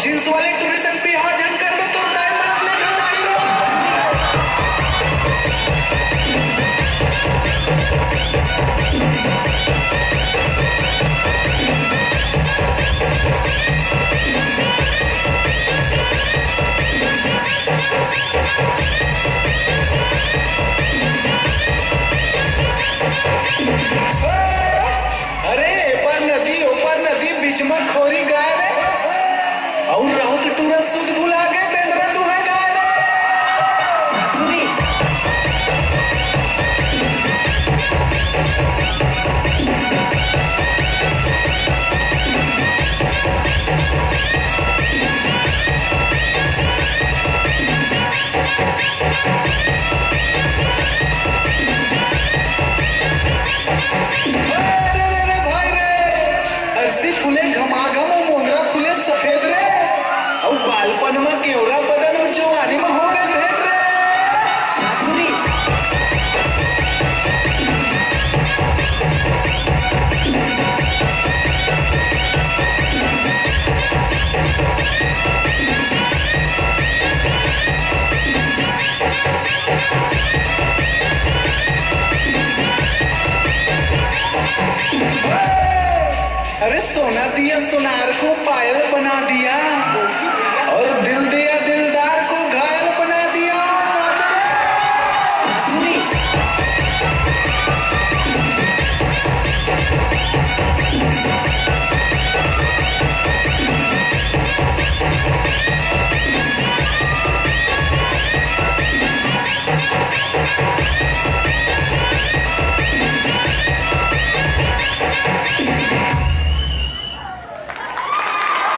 jeans वाले tourist भी हा जन कर दो तो डायमंड लेकर आई अरे ऊपर नदी बीच में खोरी गाय रे और रहो तो टूरिस्ट सुध भुला गए बेंद्रा तू है गाय रे फुले घमाघम और मोंगरा फुले सफेद रे और बालपन में केवड़ा बदन और जवानी में हो गए भेद रे अरे सोना दिया सोनार को पायल बना दिया और दिल दे